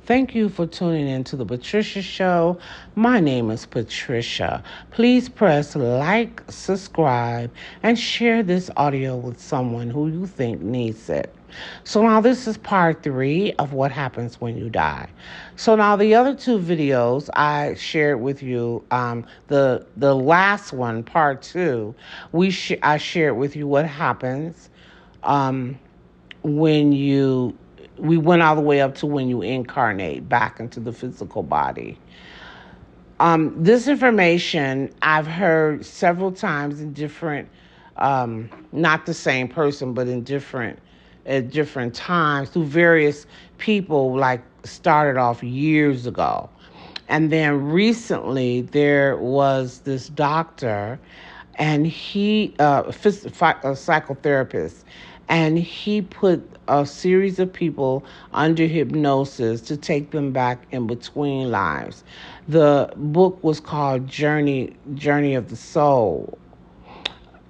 Thank you for tuning in to the Patricia Show. My name is Patricia. Please press like, subscribe, and share this audio with someone who you think needs it. So now this is part 3 of what happens when you die. So now the other 2 videos I shared with you, the last one, part 2, I shared with you what happens um, when you we went all the way up to when you incarnate back into the physical body. This information I've heard several times in different, not the same person, but in different at different times through various people. Like started off years ago, and then recently there was this doctor, and he a psychotherapist, and he put a series of people under hypnosis to take them back in between lives. The book was called Journey of the Soul,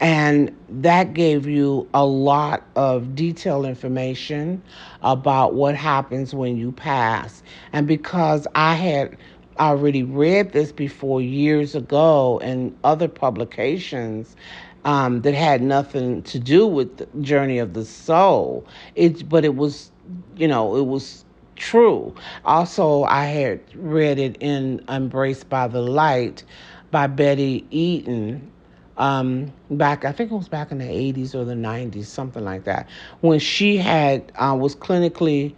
and that gave you a lot of detailed information about what happens when you pass. And because I had already read this before years ago in other publications, that had nothing to do with the Journey of the Soul, but it was, it was true. Also, I had read it in Embraced by the Light by Betty Eaton, back, I think it was back in the 80s or the 90s, something like that, when she had was clinically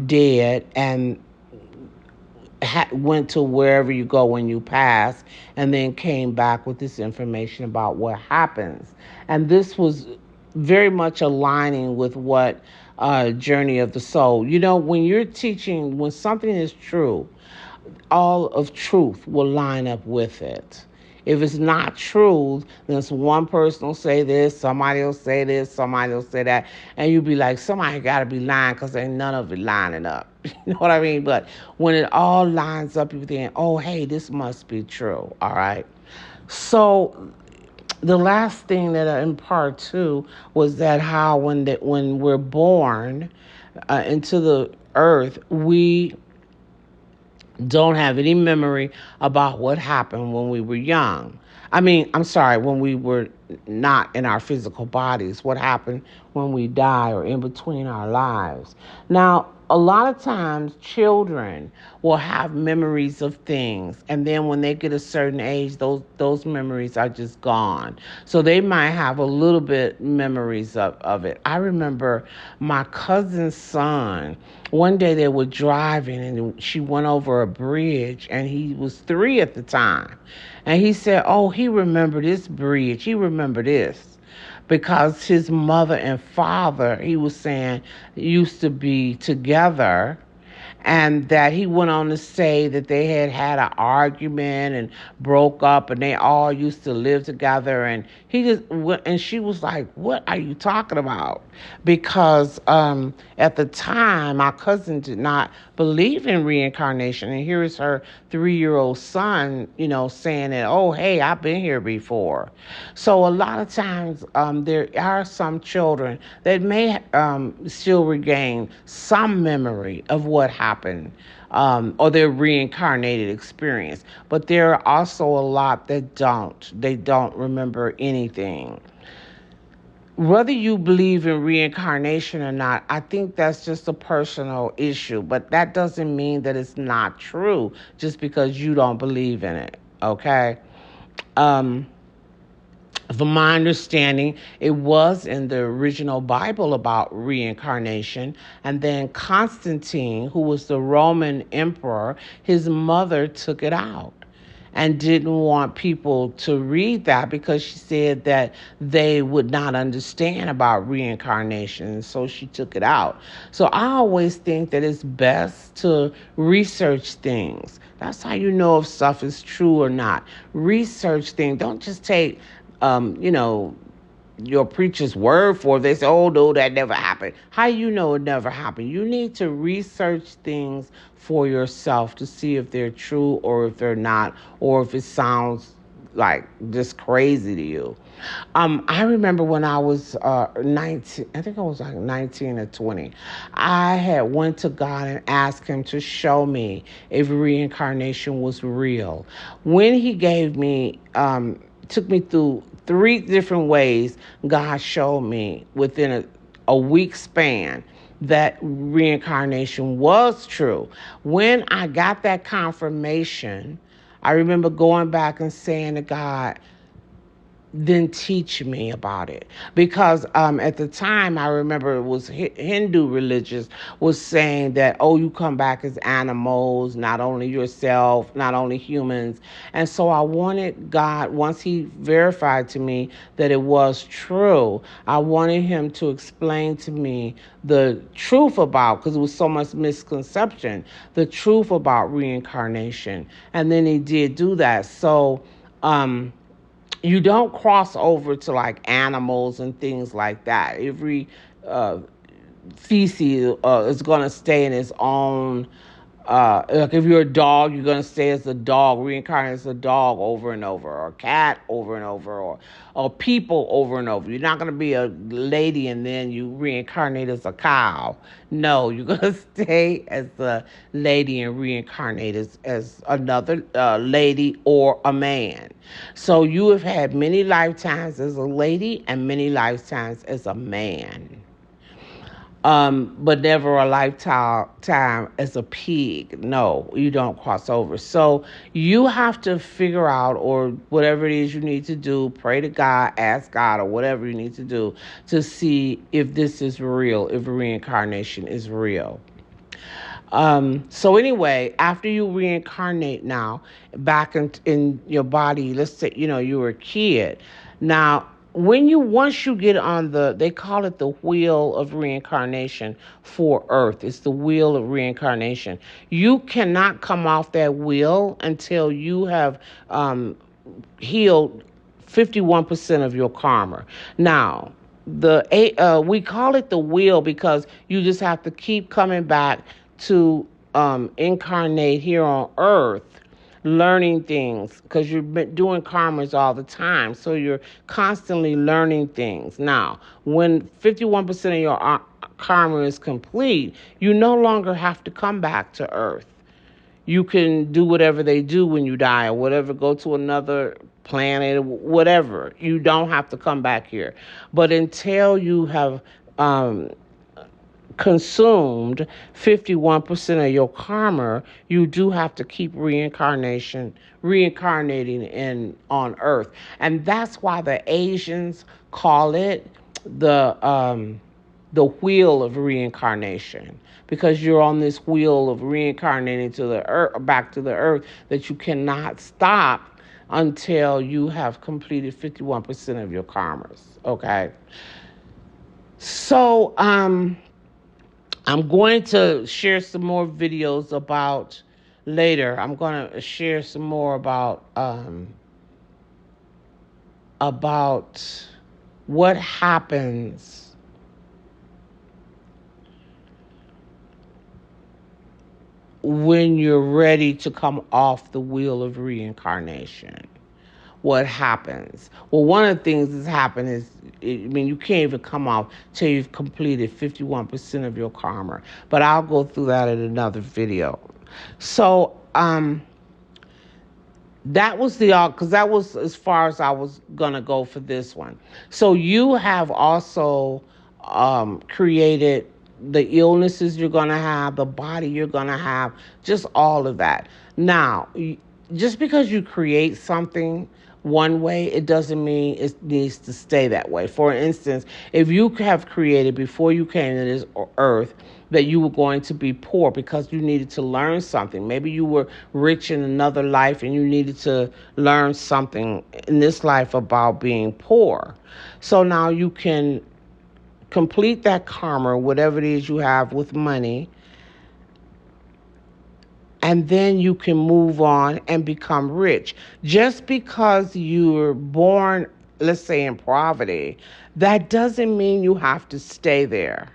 dead, and went to wherever you go when you pass, and then came back with this information about what happens. And this was very much aligning with what Journey of the Soul. When you're teaching, when something is true, all of truth will line up with it. If it's not true, then one person will say this, somebody will say this, somebody will say that, and you'll be like, somebody got to be lying because ain't none of it lining up. You know what I mean? But when it all lines up, you think, oh, hey, this must be true. All right. So the last thing that in part 2 was that how when we're born into the earth, we don't have any memory about what happened when we were young. I'm sorry, when we were not in our physical bodies, what happened when we die or in between our lives. Now, a lot of times children will have memories of things, and then when they get a certain age, those memories are just gone. So they might have a little bit memories of it. I remember my cousin's son, one day they were driving and she went over a bridge, and he was 3 at the time. And he said, oh, he remembered this bridge. He remembered this because his mother and father, he was saying, used to be together, and that he went on to say that they had an argument and broke up, and they all used to live together. And he just went, and she was like, what are you talking about? Because at the time my cousin did not believe in reincarnation, and here is her 3-year-old son, saying that, oh, hey, I've been here before. So a lot of times there are some children that may still regain some memory of what happened, or their reincarnated experience. But there are also a lot that don't. They don't remember anything. Whether you believe in reincarnation or not, I think that's just a personal issue. But that doesn't mean that it's not true just because you don't believe in it. Okay? From my understanding, it was in the original Bible about reincarnation. And then Constantine, who was the Roman emperor, his mother took it out and didn't want people to read that because she said that they would not understand about reincarnation. And so she took it out. So I always think that it's best to research things. That's how you know if stuff is true or not. Research things. Don't just take your preacher's word for it. They say, oh, no, that never happened. How you know it never happened? You need to research things for yourself to see if they're true or if they're not, or if it sounds like just crazy to you. I remember when I was 19, I think I was like 19 or 20. I had went to God and asked him to show me if reincarnation was real. When he gave me, took me through three different ways, God showed me within a week span that reincarnation was true. When I got that confirmation, I remember going back and saying to God, then teach me about it, because at the time I remember it was Hindu religious was saying that, oh, you come back as animals, not only yourself, not only humans. And so I wanted God, once he verified to me that it was true, I wanted him to explain to me the truth about, because it was so much misconception, the truth about reincarnation. And then he did do that. So you don't cross over to like animals and things like that. Every uh, feces is going to stay in its own. Like if you're a dog, you're gonna stay as a dog, reincarnate as a dog over and over, or a cat over and over, or people over and over. You're not gonna be a lady and then you reincarnate as a cow. No, you're gonna stay as a lady and reincarnate as another lady or a man. So you have had many lifetimes as a lady and many lifetimes as a man, but never a lifetime as a pig. No, you don't cross over. So you have to figure out, or whatever it is you need to do, pray to God, ask God, or whatever you need to do to see if this is real, if reincarnation is real. So anyway, after you reincarnate now back in your body, let's say, you were a kid. Now, when you once you get on they call it the wheel of reincarnation for Earth. It's the wheel of reincarnation. You cannot come off that wheel until you have healed 51% of your karma. Now, we call it the wheel because you just have to keep coming back to incarnate here on Earth, learning things, because you've been doing karmas all the time, so you're constantly learning things. Now, when 51% of your karma is complete, you no longer have to come back to Earth. You can do whatever they do when you die, or whatever, go to another planet, whatever. You don't have to come back here. But until you have consumed 51% of your karma, you do have to keep reincarnating on Earth. And that's why the Asians call it the wheel of reincarnation, because you're on this wheel of reincarnating to the earth, back to the earth, that you cannot stop until you have completed 51% of your karmas. Okay. So I'm going to share some more videos about later. I'm going to share some more about what happens when you're ready to come off the wheel of reincarnation. What happens? Well, one of the things that's happened is, you can't even come off till you've completed 51% of your karma. But I'll go through that in another video. So, that was because that was as far as I was gonna go for this one. So you have also created the illnesses you're gonna have, the body you're gonna have, just all of that. Now, just because you create something one way, it doesn't mean it needs to stay that way. For instance, if you have created before you came to this earth that you were going to be poor because you needed to learn something. Maybe you were rich in another life and you needed to learn something in this life about being poor. So now you can complete that karma, whatever it is you have with money, and then you can move on and become rich. Just because you're born, let's say, in poverty, that doesn't mean you have to stay there.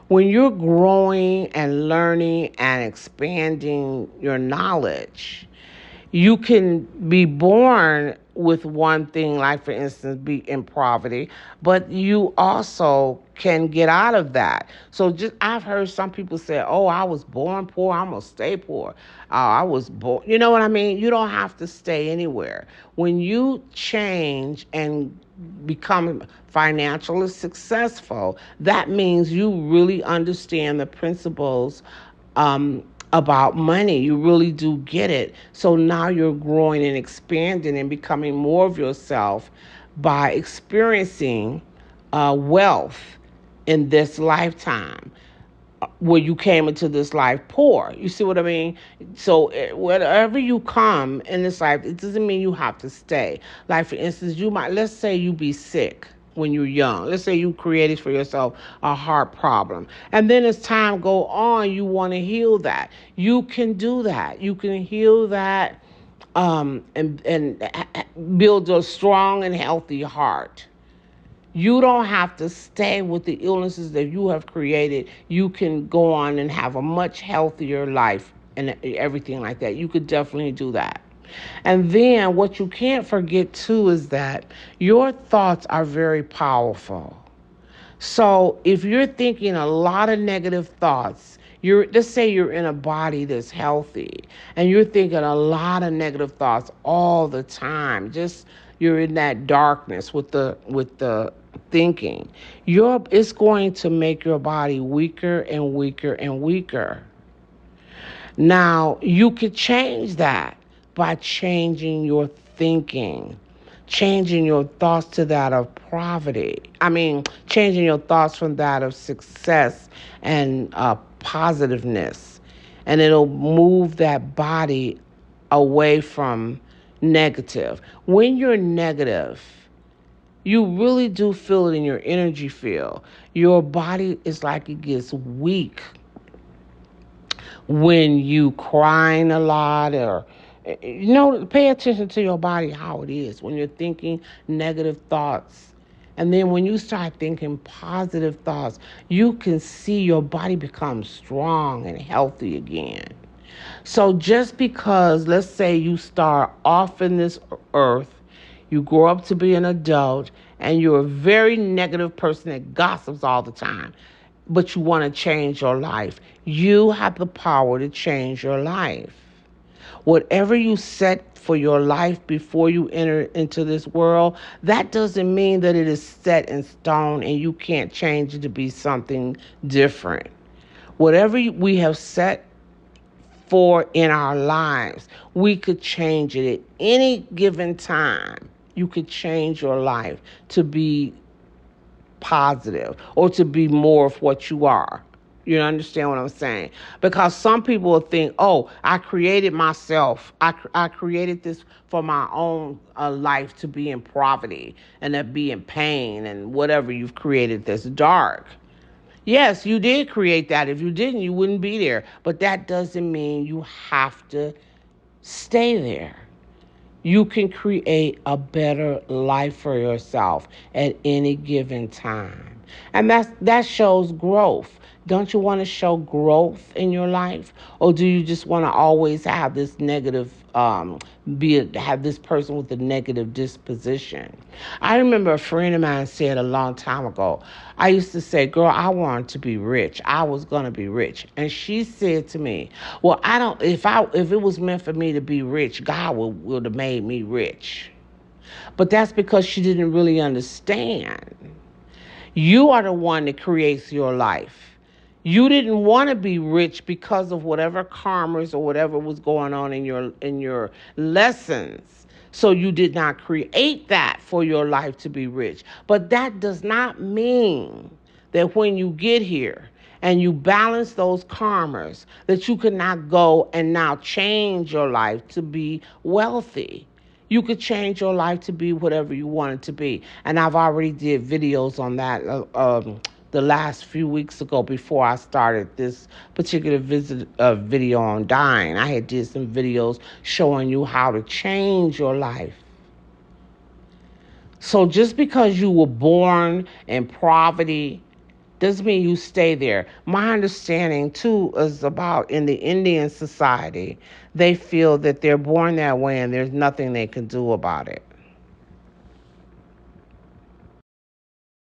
When you're growing and learning and expanding your knowledge, You can be born with one thing, like for instance, be in poverty, but you also can get out of that. So just I've heard some people say, "Oh, I was born poor, I'm gonna stay poor." I was born. You know what I mean? You don't have to stay anywhere. When you change and become financially successful, that means you really understand the principles about money. You really do get it. So now you're growing and expanding and becoming more of yourself by experiencing wealth in this lifetime where you came into this life poor. You see what I mean? So wherever you come in this life, it doesn't mean you have to stay. Like for instance, you might, let's say you be sick when you're young. Let's say you created for yourself a heart problem. And then as time go on, you want to heal that. You can do that. You can heal that and build a strong and healthy heart. You don't have to stay with the illnesses that you have created. You can go on and have a much healthier life and everything like that. You could definitely do that. And then what you can't forget too is that your thoughts are very powerful. So if you're thinking a lot of negative thoughts, let's say you're in a body that's healthy and you're thinking a lot of negative thoughts all the time, just you're in that darkness with the thinking, it's going to make your body weaker and weaker and weaker. Now, you could change that by changing your thinking, changing your thoughts to that of poverty. Changing your thoughts from that of success and positiveness. And it'll move that body away from negative. When you're negative, you really do feel it in your energy field. Your body is like it gets weak when you crying a lot or pay attention to your body, how it is when you're thinking negative thoughts. And then when you start thinking positive thoughts, you can see your body become strong and healthy again. So just because, let's say you start off in this earth, you grow up to be an adult, and you're a very negative person that gossips all the time, but you want to change your life. You have the power to change your life. Whatever you set for your life before you enter into this world, that doesn't mean that it is set in stone and you can't change it to be something different. Whatever we have set for in our lives, we could change it at any given time. You could change your life to be positive or to be more of what you are. You understand what I'm saying? Because some people will think, "Oh, I created myself. I created this for my own life to be in poverty and to be in pain and whatever you've created that's dark." Yes, you did create that. If you didn't, you wouldn't be there. But that doesn't mean you have to stay there. You can create a better life for yourself at any given time. And that shows growth. Don't you want to show growth in your life? Or do you just want to always have this negative, have this person with a negative disposition? I remember a friend of mine said a long time ago, I used to say, "Girl, I wanted to be rich. I was going to be rich." And she said to me, "Well, I don't, if it was meant for me to be rich, God would have made me rich." But that's because she didn't really understand. You are the one that creates your life. You didn't want to be rich because of whatever karmas or whatever was going on in your lessons. So you did not create that for your life to be rich. But that does not mean that when you get here and you balance those karmas, that you cannot go and now change your life to be wealthy. You could change your life to be whatever you want it to be. And I've already did videos on that the last few weeks ago before I started this particular video on dying. I had did some videos showing you how to change your life. So just because you were born in poverty Doesn't mean you stay there. My understanding too is about in the Indian society, they feel that they're born that way and there's nothing they can do about it.